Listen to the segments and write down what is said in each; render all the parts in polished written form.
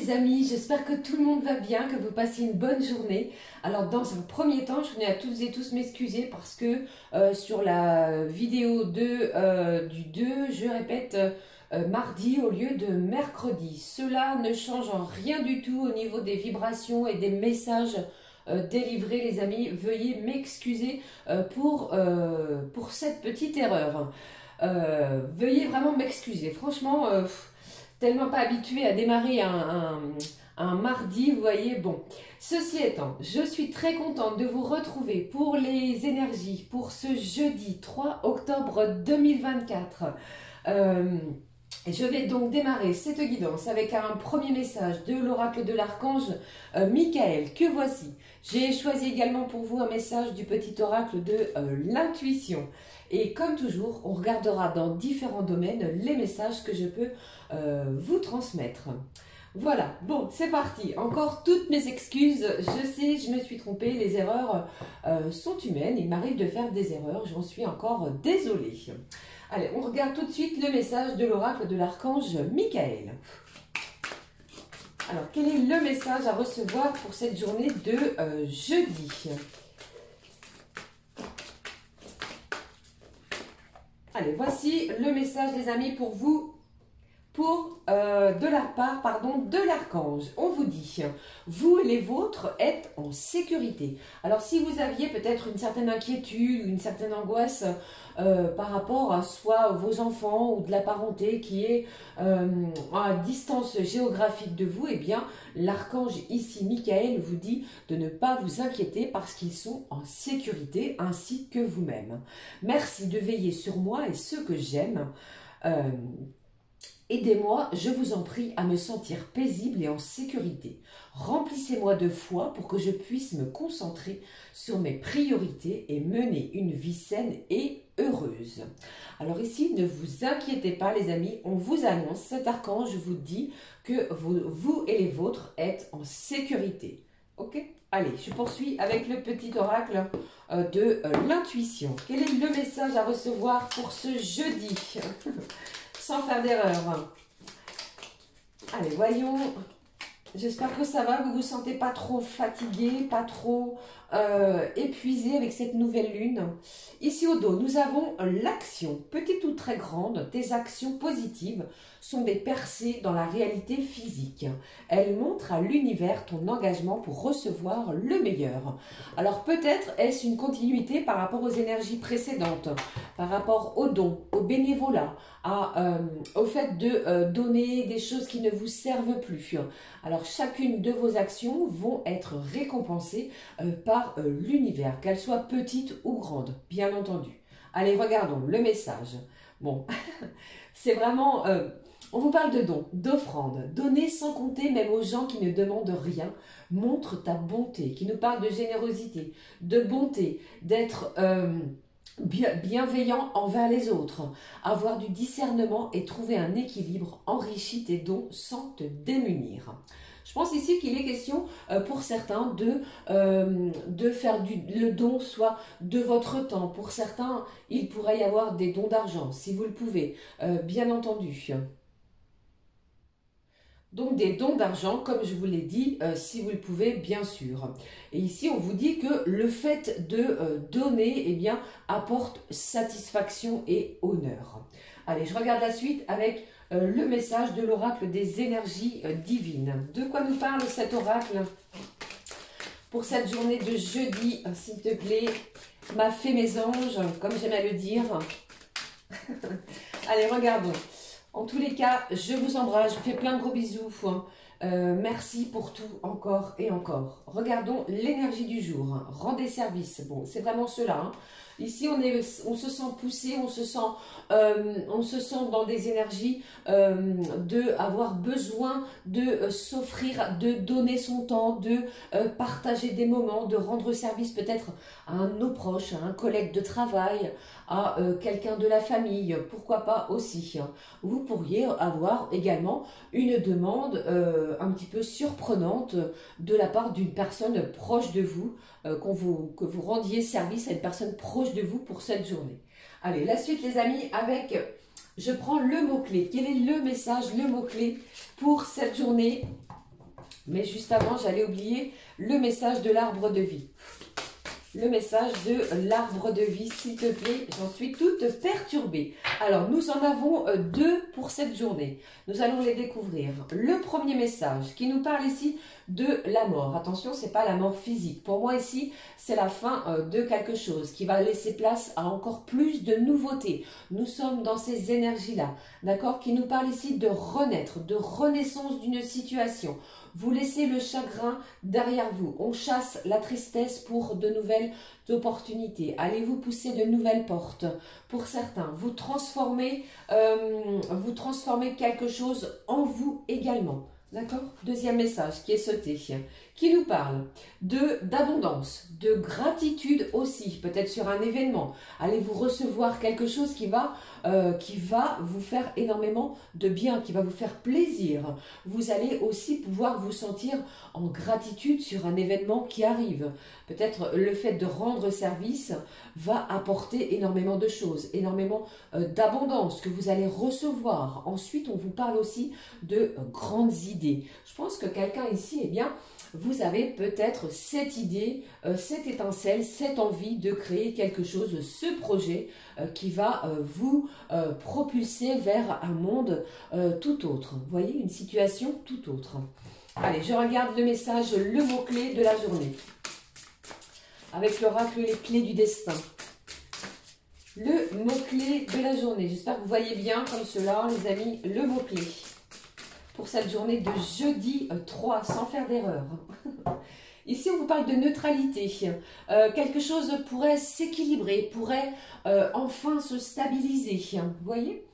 les amis, j'espère que tout le monde va bien, que vous passez une bonne journée. Alors dans un premier temps, je tenais à toutes et tous m'excuser parce que sur la vidéo du 2, je répète mardi au lieu de mercredi. Cela ne change en rien du tout au niveau des vibrations et des messages délivrés, les amis. Veuillez m'excuser pour cette petite erreur. Veuillez vraiment m'excuser. Franchement, tellement pas habituée à démarrer un mardi, vous voyez. Bon, ceci étant, je suis très contente de vous retrouver pour les énergies pour ce jeudi 3 octobre 2024. Je vais donc démarrer cette guidance avec un premier message de l'oracle de l'archange Michael, que voici. J'ai choisi également pour vous un message du petit oracle de l'intuition. Et comme toujours, on regardera dans différents domaines les messages que je peux vous transmettre. Voilà, bon, c'est parti. Encore toutes mes excuses. Je sais, je me suis trompée. Les erreurs sont humaines. Il m'arrive de faire des erreurs. J'en suis encore désolée. Allez, on regarde tout de suite le message de l'oracle de l'archange Michael. Alors, quel est le message à recevoir pour cette journée de jeudi ? Allez, voici le message, les amis, pour vous, de la part, de l'archange. On vous dit, vous et les vôtres êtes en sécurité. Alors, si vous aviez peut-être une certaine inquiétude, une certaine angoisse par rapport à soit vos enfants ou de la parenté qui est à distance géographique de vous, eh bien, l'archange ici, Michael, vous dit de ne pas vous inquiéter parce qu'ils sont en sécurité ainsi que vous-même. Merci de veiller sur moi et ceux que j'aime. Aidez-moi, je vous en prie, à me sentir paisible et en sécurité. Remplissez-moi de foi pour que je puisse me concentrer sur mes priorités et mener une vie saine et heureuse. Alors ici, ne vous inquiétez pas les amis, on vous annonce, cet archange vous dit que vous et les vôtres êtes en sécurité. Ok ? Allez, je poursuis avec le petit oracle de l'intuition. Quel est le message à recevoir pour ce jeudi ? Sans faire d'erreur. Allez, voyons. J'espère que ça va, vous ne vous sentez pas trop fatigué, pas trop épuisé avec cette nouvelle lune. Ici au dos, nous avons l'action, petite ou très grande. Tes actions positives sont des percées dans la réalité physique. Elles montrent à l'univers ton engagement pour recevoir le meilleur. Alors peut-être est-ce une continuité par rapport aux énergies précédentes, par rapport aux dons, au bénévolat, au fait de donner des choses qui ne vous servent plus. Alors chacune de vos actions vont être récompensées par l'univers, qu'elles soient petites ou grandes, bien entendu. Allez, regardons le message. Bon, c'est vraiment... on vous parle de dons, d'offrandes. Donner sans compter même aux gens qui ne demandent rien. Montre ta bonté, qui nous parle de générosité, de bonté, d'être... bienveillant envers les autres, avoir du discernement et trouver un équilibre, enrichit tes dons sans te démunir. Je pense ici qu'il est question pour certains de faire le don soit de votre temps. Pour certains, il pourrait y avoir des dons d'argent, si vous le pouvez, bien entendu. Donc des dons d'argent, comme je vous l'ai dit, si vous le pouvez, bien sûr. Et ici, on vous dit que le fait de donner, eh bien, apporte satisfaction et honneur. Allez, je regarde la suite avec le message de l'oracle des énergies divines. De quoi nous parle cet oracle pour cette journée de jeudi, s'il te plaît, m'a fait mes anges, comme j'aime à le dire. Allez, regardons. En tous les cas, je vous embrasse, je vous fais plein de gros bisous. Merci pour tout, encore et encore. Regardons l'énergie du jour. Rendez service. Bon, c'est vraiment cela. Hein. Ici, on se sent poussé, on se sent dans des énergies d'avoir besoin de s'offrir, de donner son temps, de partager des moments, de rendre service peut-être à un de nos proches, à un collègue de travail, à quelqu'un de la famille, pourquoi pas aussi. Hein. Vous pourriez avoir également une demande un petit peu surprenante de la part d'une personne proche de vous, que vous rendiez service à une personne proche de vous pour cette journée. Allez, la suite les amis, avec, je prends le mot-clé. Quel est le message, le mot-clé pour cette journée Mais juste avant, j'allais oublier le message de l'arbre de vie. Le message de l'arbre de vie, s'il te plaît, j'en suis toute perturbée. Alors, nous en avons deux pour cette journée. Nous allons les découvrir. Le premier message qui nous parle ici de la mort. Attention, ce n'est pas la mort physique. Pour moi, ici, c'est la fin de quelque chose qui va laisser place à encore plus de nouveautés. Nous sommes dans ces énergies-là, d'accord, qui nous parle ici de renaître, de renaissance d'une situation. Vous laissez le chagrin derrière vous. On chasse la tristesse pour de nouvelles opportunités. Allez-vous pousser de nouvelles portes. Pour certains, vous transformez quelque chose en vous également. D'accord? Deuxième message qui est sauté, qui nous parle d'abondance, de gratitude aussi, peut-être sur un événement. Allez-vous recevoir quelque chose qui va vous faire énormément de bien, qui va vous faire plaisir. Vous allez aussi pouvoir vous sentir en gratitude sur un événement qui arrive. Peut-être le fait de rendre service va apporter énormément de choses, énormément d'abondance que vous allez recevoir. Ensuite, on vous parle aussi de grandes idées. Je pense que quelqu'un ici, eh bien, vous avez peut-être cette idée, cette étincelle, cette envie de créer quelque chose, ce projet qui va vous propulser vers un monde tout autre. Vous voyez, une situation tout autre. Allez, je regarde le message, le mot-clé de la journée. Avec l'oracle, les clés du destin. Le mot-clé de la journée. J'espère que vous voyez bien comme cela, les amis, le mot-clé. Pour cette journée de jeudi 3, sans faire d'erreur. Ici, on vous parle de neutralité. Quelque chose pourrait s'équilibrer, pourrait enfin se stabiliser. Vous voyez?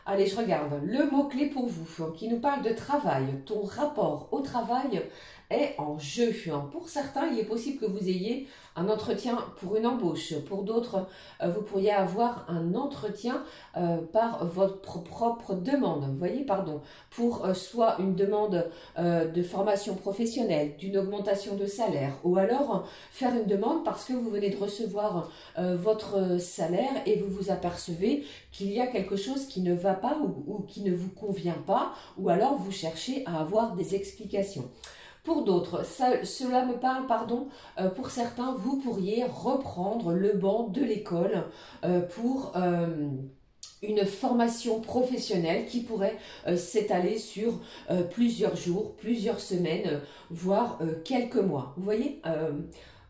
Allez, je regarde. Le mot-clé pour vous, qui nous parle de travail. Ton rapport au travail est en jeu. Pour certains, il est possible que vous ayez un entretien pour une embauche. Pour d'autres, vous pourriez avoir un entretien par votre propre demande. Vous voyez, pardon, pour soit une demande de formation professionnelle, d'une augmentation de salaire, ou alors faire une demande parce que vous venez de recevoir votre salaire et vous vous apercevez qu'il y a quelque chose qui ne va pas ou qui ne vous convient pas, ou alors vous cherchez à avoir des explications. Pour d'autres, cela me parle, pardon, pour certains, vous pourriez reprendre le banc de l'école pour une formation professionnelle qui pourrait s'étaler sur plusieurs jours, plusieurs semaines, voire quelques mois. Vous voyez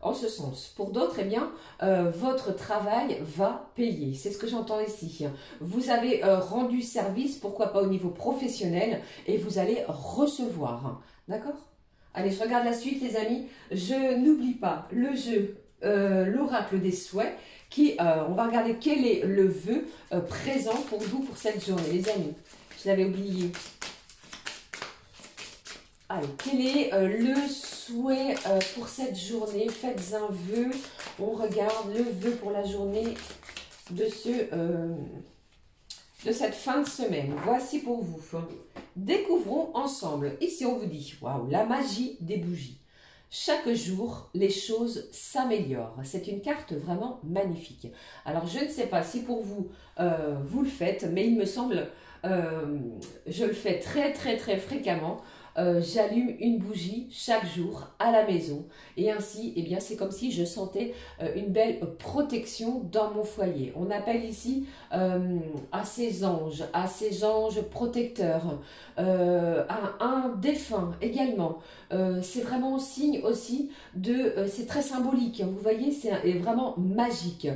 en ce sens. Pour d'autres, eh bien, votre travail va payer. C'est ce que j'entends ici. Vous avez rendu service, pourquoi pas au niveau professionnel, et vous allez recevoir. D'accord ? Allez, je regarde la suite, les amis. Je n'oublie pas le jeu, l'oracle des souhaits, on va regarder quel est le vœu présent pour vous pour cette journée, les amis. Je l'avais oublié. Allez, quel est le souhait pour cette journée? Faites un vœu. On regarde le vœu pour la journée de cette fin de semaine. Voici pour vous. Découvrons ensemble. Ici, on vous dit, waouh, la magie des bougies. Chaque jour, les choses s'améliorent. C'est une carte vraiment magnifique. Alors, je ne sais pas si pour vous, vous le faites, mais il me semble, je le fais très, très, très fréquemment. J'allume une bougie chaque jour à la maison et ainsi, eh bien, c'est comme si je sentais une belle protection dans mon foyer. On appelle ici à ces anges protecteurs, à un défunt également. C'est vraiment signe aussi c'est très symbolique, hein, vous voyez, c'est vraiment magique.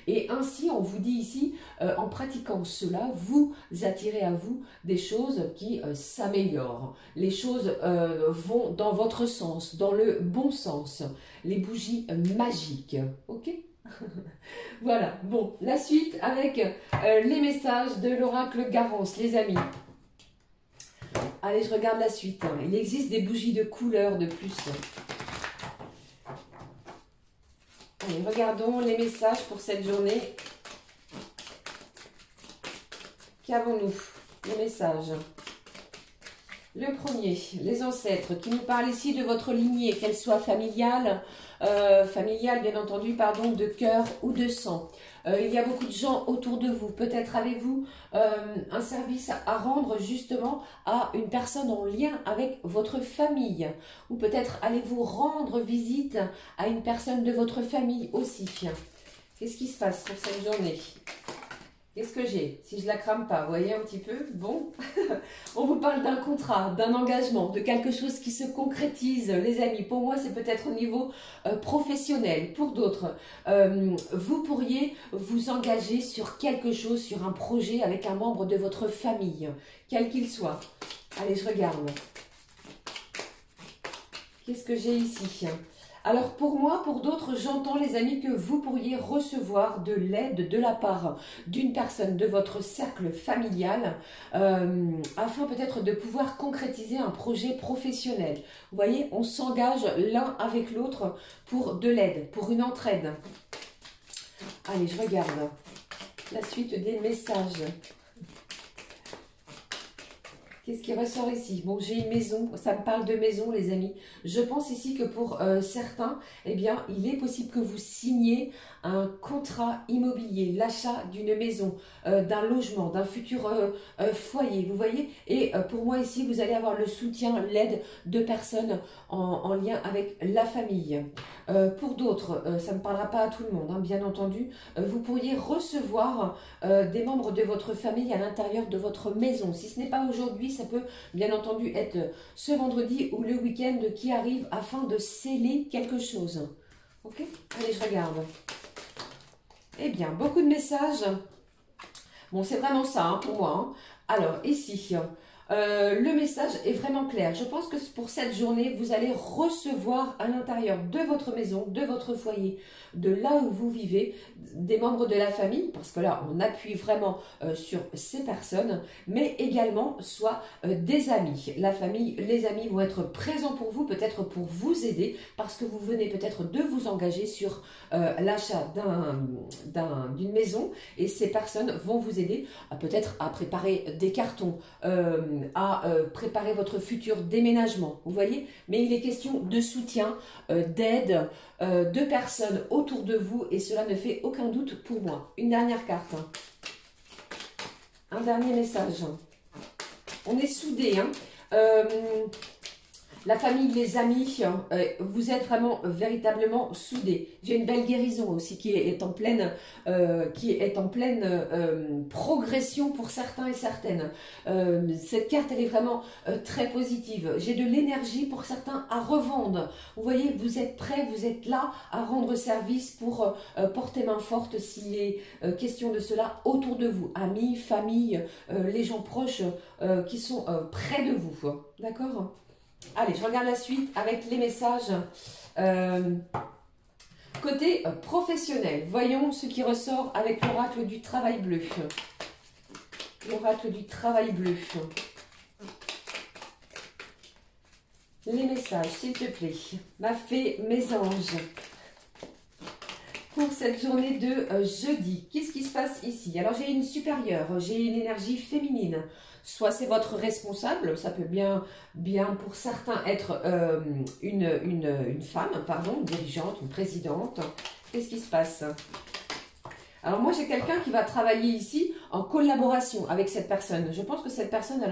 Et ainsi, on vous dit ici, en pratiquant cela, vous attirez à vous des choses qui s'améliorent. Les choses vont dans votre sens, dans le bon sens. Les bougies magiques, ok? Voilà, bon, la suite avec les messages de l'oracle Garance, les amis. Allez, je regarde la suite. Il existe des bougies de couleur de plus. Allez, regardons les messages pour cette journée. Qu'avons-nous? Les messages. Le premier, les ancêtres, qui nous parlent ici de votre lignée, qu'elle soit familiale, familiale bien entendu, pardon, de cœur ou de sang. Il y a beaucoup de gens autour de vous. Peut-être avez-vous un service à rendre justement à une personne en lien avec votre famille. Ou peut-être allez-vous rendre visite à une personne de votre famille aussi. Qu'est-ce qui se passe pour cette journée? Qu'est-ce que j'ai? Si je la crame pas, vous voyez un petit peu? Bon, on vous parle d'un contrat, d'un engagement, de quelque chose qui se concrétise, les amis. Pour moi, c'est peut-être au niveau professionnel. Pour d'autres, vous pourriez vous engager sur quelque chose, sur un projet avec un membre de votre famille, quel qu'il soit. Allez, je regarde. Qu'est-ce que j'ai ici? Alors pour moi, pour d'autres, j'entends les amis que vous pourriez recevoir de l'aide de la part d'une personne de votre cercle familial afin peut-être de pouvoir concrétiser un projet professionnel. Vous voyez, on s'engage l'un avec l'autre pour de l'aide, pour une entraide. Allez, je regarde la suite des messages. Qu'est-ce qui ressort ici? Bon, j'ai une maison, ça me parle de maison, les amis. Je pense ici que pour certains, eh bien, il est possible que vous signiez un contrat immobilier, l'achat d'une maison, d'un logement, d'un futur foyer, vous voyez? Et pour moi ici, vous allez avoir le soutien, l'aide de personnes en lien avec la famille. Pour d'autres, ça ne parlera pas à tout le monde, hein, bien entendu, vous pourriez recevoir des membres de votre famille à l'intérieur de votre maison. Si ce n'est pas aujourd'hui, ça peut bien entendu être ce vendredi ou le week-end qui arrive afin de sceller quelque chose. Ok? Allez, je regarde. Eh bien, beaucoup de messages. Bon, c'est vraiment ça hein, pour moi. Hein. Alors, ici, le message est vraiment clair. Je pense que pour cette journée, vous allez recevoir à l'intérieur de votre maison, de votre foyer, de là où vous vivez, des membres de la famille, parce que là, on appuie vraiment sur ces personnes, mais également soit des amis. La famille, les amis vont être présents pour vous, peut-être pour vous aider, parce que vous venez peut-être de vous engager sur l'achat d'une maison, et ces personnes vont vous aider peut-être à préparer des cartons, à préparer votre futur déménagement, vous voyez. Mais il est question de soutien, d'aide, de personnes autour de vous et cela ne fait aucun doute pour moi. Une dernière carte. Un dernier message. On est soudés, hein. La famille, les amis, vous êtes vraiment véritablement soudés. J'ai une belle guérison aussi qui est en pleine, progression pour certains et certaines. Cette carte, elle est vraiment très positive. J'ai de l'énergie pour certains à revendre. Vous voyez, vous êtes prêts, vous êtes là à rendre service pour porter main forte s'il est question de cela autour de vous. Amis, famille, les gens proches qui sont près de vous. D'accord ? Allez, je regarde la suite avec les messages. Côté professionnel, voyons ce qui ressort avec l'oracle du travail bleu. L'oracle du travail bleu. Les messages, s'il te plaît. Ma fée, mes anges. Pour cette journée de jeudi, qu'est-ce qui se passe ici? Alors, j'ai une supérieure, j'ai une énergie féminine. Soit c'est votre responsable, ça peut bien pour certains être une femme, pardon, une dirigeante, une présidente. Qu'est-ce qui se passe? Alors moi j'ai quelqu'un qui va travailler ici en collaboration avec cette personne. Je pense que cette personne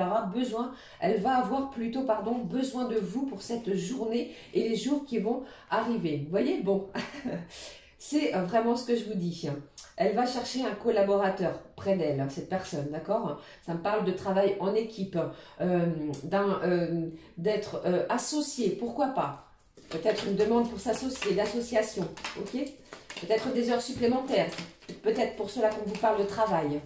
elle va avoir plutôt besoin de vous pour cette journée et les jours qui vont arriver. Vous voyez, bon, c'est vraiment ce que je vous dis. Elle va chercher un collaborateur près d'elle, cette personne, d'accord? Ça me parle de travail en équipe, d'être associé, pourquoi pas? Peut-être une demande pour s'associer, d'association, ok? Peut-être des heures supplémentaires, peut-être pour cela qu'on vous parle de travail.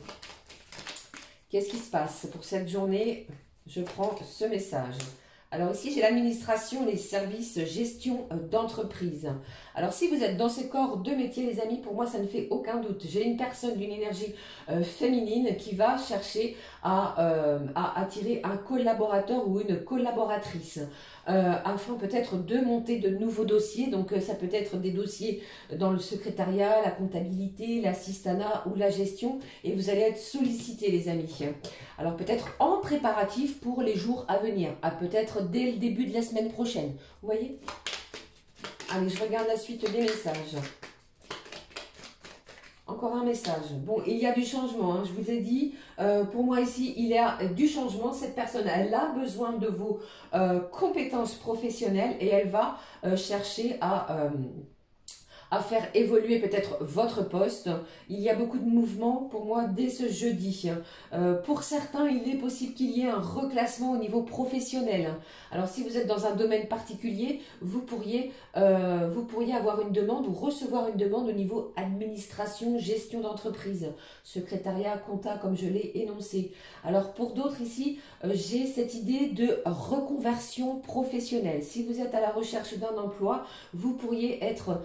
Qu'est-ce qui se passe pour cette journée? Je prends ce message. Alors ici, j'ai l'administration, les services, gestion d'entreprise. Alors si vous êtes dans ce corps de métier, les amis, pour moi, ça ne fait aucun doute. J'ai une personne d'une énergie féminine qui va chercher à attirer un collaborateur ou une collaboratrice afin peut-être de monter de nouveaux dossiers. Donc ça peut être des dossiers dans le secrétariat, la comptabilité, l'assistanat ou la gestion. Et vous allez être sollicité, les amis. Alors peut-être en préparatif pour les jours à venir, peut-être dès le début de la semaine prochaine. Vous voyez? Allez, je regarde la suite des messages. Encore un message. Bon, il y a du changement, hein, je vous ai dit. Pour moi ici, il y a du changement. Cette personne, elle a besoin de vos compétences professionnelles et elle va chercher à faire évoluer peut-être votre poste. Il y a beaucoup de mouvements pour moi dès ce jeudi. Pour certains, il est possible qu'il y ait un reclassement au niveau professionnel. Alors si vous êtes dans un domaine particulier, vous pourriez avoir une demande ou recevoir une demande au niveau administration, gestion d'entreprise, secrétariat, compta comme je l'ai énoncé. Alors pour d'autres ici, j'ai cette idée de reconversion professionnelle. Si vous êtes à la recherche d'un emploi, vous pourriez être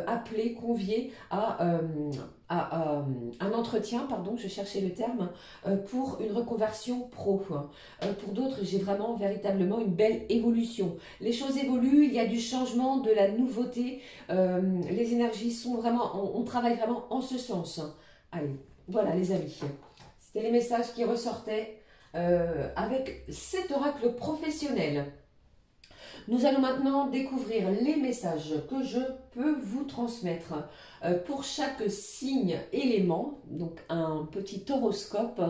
appelé, convié à un entretien, pardon, je cherchais le terme, pour une reconversion pro. Pour d'autres, j'ai vraiment véritablement une belle évolution. Les choses évoluent, il y a du changement, de la nouveauté, les énergies sont vraiment, on travaille vraiment en ce sens. Allez, voilà les amis, c'était les messages qui ressortaient avec cet oracle professionnel. Nous allons maintenant découvrir les messages que je peux vous transmettre pour chaque signe élément, donc un petit horoscope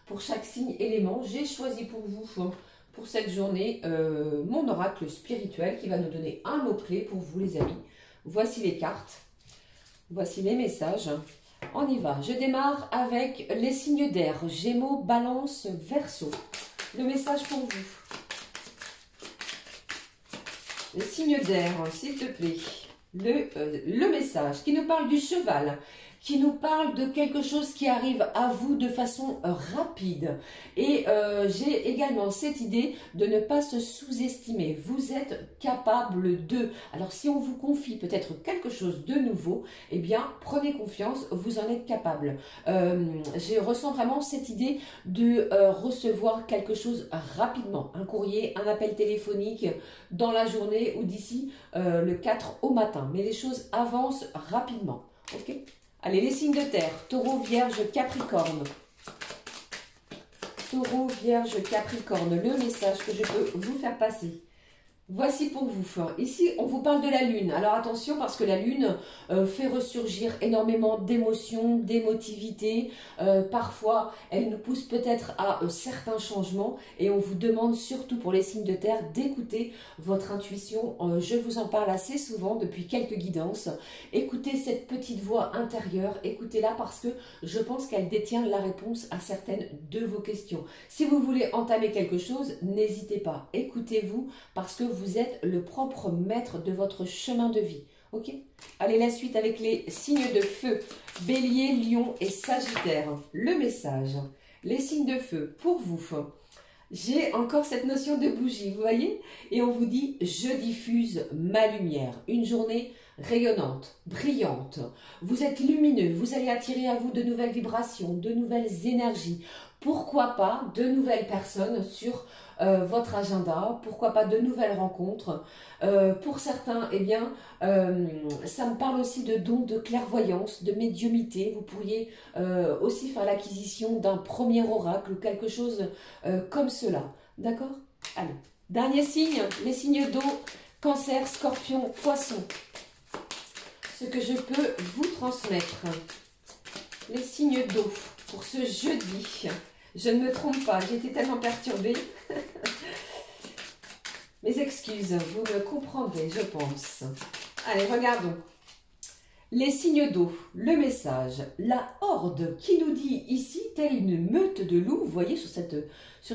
pour chaque signe élément. J'ai choisi pour vous, pour cette journée, mon oracle spirituel qui va nous donner un mot-clé pour vous les amis. Voici les cartes, voici les messages. On y va, je démarre avec les signes d'air, Gémeaux, Balance, Verseau. Le message pour vous. Les signes d'air, s'il te plaît. Le message qui nous parle du cheval, qui nous parle de quelque chose qui arrive à vous de façon rapide. Et j'ai également cette idée de ne pas se sous-estimer. Vous êtes capable de. Alors si on vous confie peut-être quelque chose de nouveau, eh bien prenez confiance, vous en êtes capable. Je ressens vraiment cette idée de recevoir quelque chose rapidement. Un courrier, un appel téléphonique dans la journée ou d'ici le 4 au matin. Mais les choses avancent rapidement. Ok ? Allez, les signes de terre, Taureau, Vierge, Capricorne. Taureau, Vierge, Capricorne, le message que je peux vous faire passer. Voici pour vous. Ici, on vous parle de la Lune. Alors attention parce que la Lune fait ressurgir énormément d'émotions, d'émotivité. Parfois, elle nous pousse peut-être à certains changements. Et on vous demande surtout pour les signes de terre d'écouter votre intuition. Je vous en parle assez souvent depuis quelques guidances. Écoutez cette petite voix intérieure. Écoutez-la parce que je pense qu'elle détient la réponse à certaines de vos questions. Si vous voulez entamer quelque chose, n'hésitez pas. Écoutez-vous parce que vous êtes le propre maître de votre chemin de vie. Ok? Allez, la suite avec les signes de feu. Bélier, Lion et Sagittaire. Le message. Les signes de feu pour vous. J'ai encore cette notion de bougie, vous voyez? Et on vous dit, je diffuse ma lumière. Une journée rayonnante, brillante. Vous êtes lumineux, vous allez attirer à vous de nouvelles vibrations, de nouvelles énergies. Pourquoi pas de nouvelles personnes sur votre agenda, pourquoi pas de nouvelles rencontres. Pour certains, eh bien, ça me parle aussi de dons de clairvoyance, de médiumité. Vous pourriez aussi faire l'acquisition d'un premier oracle ou quelque chose comme cela. D'accord? Allez, dernier signe, les signes d'eau, Cancer, Scorpion, Poisson. Ce que je peux vous transmettre. Les signes d'eau pour ce jeudi. Je ne me trompe pas, j'ai été tellement perturbée. Mes excuses, vous me comprendrez, je pense. Allez, regardons. Les signes d'eau, le message, la horde qui nous dit ici, telle une meute de loups, vous voyez sur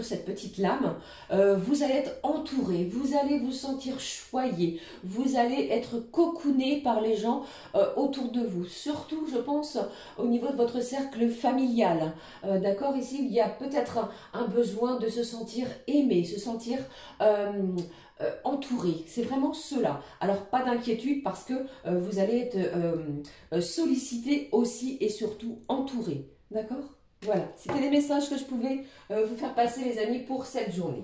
cette petite lame, vous allez être entouré, vous allez vous sentir choyé, vous allez être cocooné par les gens autour de vous. Surtout, je pense, au niveau de votre cercle familial. D'accord, ici, il y a peut-être un besoin de se sentir aimé, se sentir entouré. C'est vraiment cela. Alors, pas d'inquiétude parce que vous allez être sollicité aussi et surtout entouré. D'accord? Voilà, c'était les messages que je pouvais vous faire passer, les amis, pour cette journée.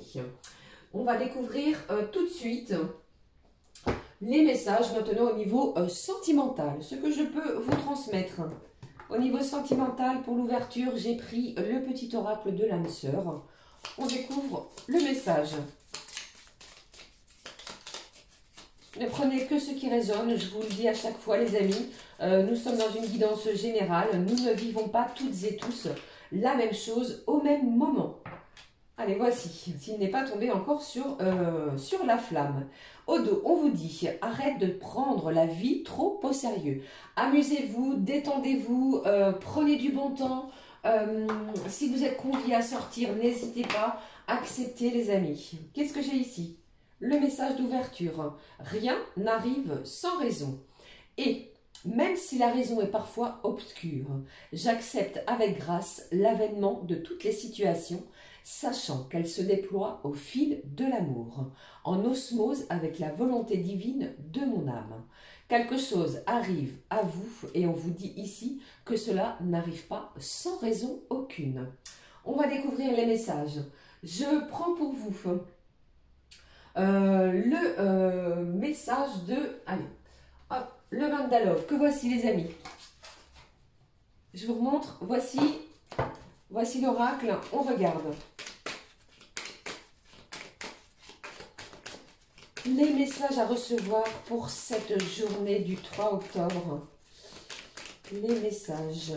On va découvrir tout de suite les messages maintenant au niveau sentimental, ce que je peux vous transmettre. Au niveau sentimental, pour l'ouverture, j'ai pris le petit oracle de l'âme sœur. On découvre le message. Ne prenez que ce qui résonne, je vous le dis à chaque fois les amis, nous sommes dans une guidance générale, nous ne vivons pas toutes et tous la même chose au même moment. Allez, voici, s'il n'est pas tombé encore sur la flamme. Au dos, on vous dit, arrête de prendre la vie trop au sérieux. Amusez-vous, détendez-vous, prenez du bon temps. Si vous êtes conviés à sortir, n'hésitez pas, acceptez les amis. Qu'est-ce que j'ai ici? Le message d'ouverture. Rien n'arrive sans raison. Et même si la raison est parfois obscure, j'accepte avec grâce l'avènement de toutes les situations, sachant qu'elles se déploient au fil de l'amour, en osmose avec la volonté divine de mon âme. Quelque chose arrive à vous et on vous dit ici que cela n'arrive pas sans raison aucune. On va découvrir les messages. Je prends pour vous le message de... Allez, hop, le mandalove, que voici les amis. Je vous remontre, voici l'oracle, on regarde. Les messages à recevoir pour cette journée du 3 octobre. Les messages.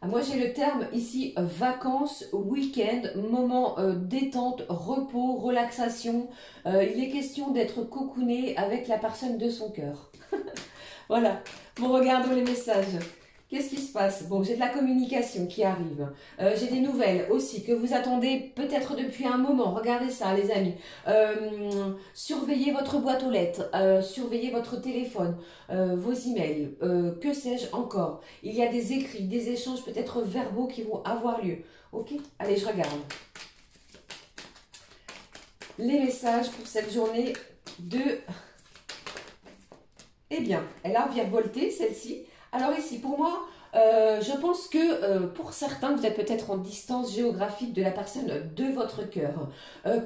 Moi, j'ai le terme ici vacances, week-end, moment détente, repos, relaxation. Il est question d'être cocooné avec la personne de son cœur. Voilà. Bon, regardons les messages. Qu'est-ce qui se passe? Bon, j'ai de la communication qui arrive. J'ai des nouvelles aussi que vous attendez peut-être depuis un moment. Regardez ça, les amis. Surveillez votre boîte aux lettres. Surveillez votre téléphone, vos emails. Que sais-je encore? Il y a des écrits, des échanges peut-être verbaux qui vont avoir lieu. Ok? Allez, je regarde. Les messages pour cette journée de... Eh bien, elle a virevolté, celle-ci. Alors ici, pour moi, je pense que pour certains, vous êtes peut-être en distance géographique de la personne de votre cœur.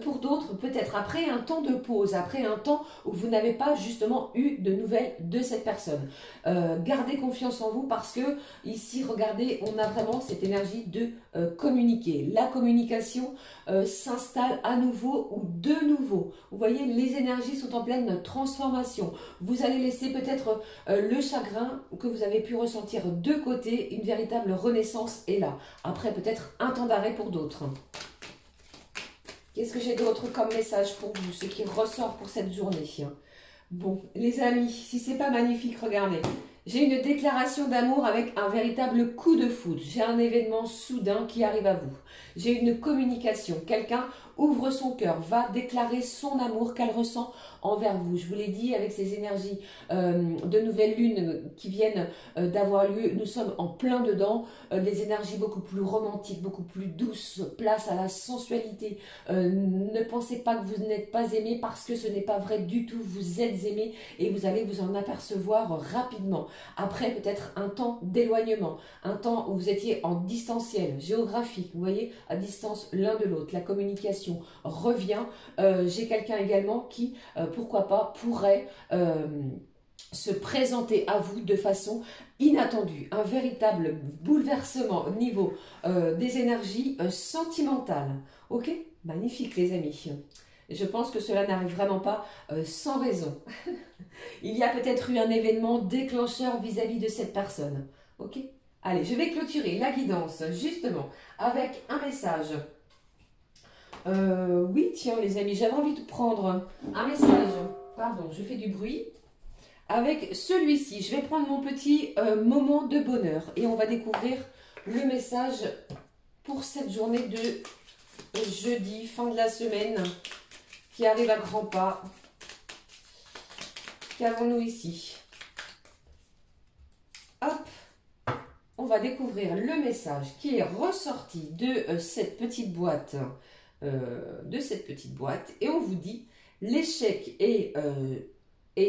Pour d'autres, peut-être après un temps de pause, après un temps où vous n'avez pas justement eu de nouvelles de cette personne. Gardez confiance en vous parce que ici, regardez, on a vraiment cette énergie de communiquer. La communication s'installe à nouveau ou de nouveau. Vous voyez, les énergies sont en pleine transformation. Vous allez laisser peut-être le chagrin que vous avez pu ressentir de côté, une véritable renaissance est là. Après, peut-être un temps d'arrêt pour d'autres. Qu'est-ce que j'ai d'autre comme message pour vous, ce qui ressort pour cette journée? Bon, les amis, si c'est pas magnifique, regardez. J'ai une déclaration d'amour avec un véritable coup de foudre. J'ai un événement soudain qui arrive à vous. J'ai une communication. Quelqu'un ouvre son cœur, va déclarer son amour qu'elle ressent envers vous. Je vous l'ai dit, avec ces énergies de nouvelle lune qui viennent d'avoir lieu, nous sommes en plein dedans. Des énergies beaucoup plus romantiques, beaucoup plus douces, place à la sensualité. Ne pensez pas que vous n'êtes pas aimé parce que ce n'est pas vrai du tout. Vous êtes aimé et vous allez vous en apercevoir rapidement. Après peut-être un temps d'éloignement, un temps où vous étiez en distanciel, géographique, vous voyez, à distance l'un de l'autre. La communication revient. J'ai quelqu'un également qui, pourquoi pas, pourrait se présenter à vous de façon inattendue. Un véritable bouleversement au niveau des énergies sentimentales. Ok? Magnifique les amis. Je pense que cela n'arrive vraiment pas sans raison. Il y a peut-être eu un événement déclencheur vis-à-vis de cette personne. Ok? Allez, je vais clôturer la guidance justement avec un message. Oui, tiens les amis, j'avais envie de prendre un message Pardon, je fais du bruit. Avec celui-ci, je vais prendre mon petit moment de bonheur et on va découvrir le message pour cette journée de jeudi, fin de la semaine, qui arrive à grands pas. Qu'avons-nous ici? Hop, on va découvrir le message qui est ressorti de cette petite boîte, et on vous dit l'échec est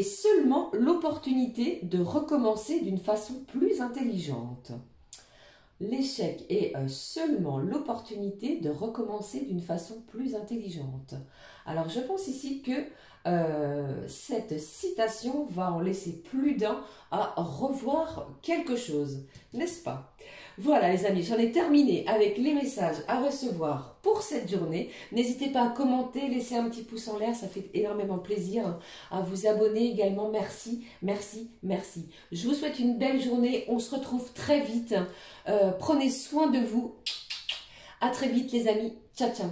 seulement l'opportunité de recommencer d'une façon plus intelligente. L'échec est seulement l'opportunité de recommencer d'une façon plus intelligente. Alors, je pense ici que cette citation va en laisser plus d'un à revoir quelque chose, n'est-ce pas? Voilà les amis, j'en ai terminé avec les messages à recevoir pour cette journée. N'hésitez pas à commenter, laisser un petit pouce en l'air, ça fait énormément plaisir. À vous abonner également, merci, merci, merci. Je vous souhaite une belle journée, on se retrouve très vite. Prenez soin de vous. À très vite les amis, ciao ciao.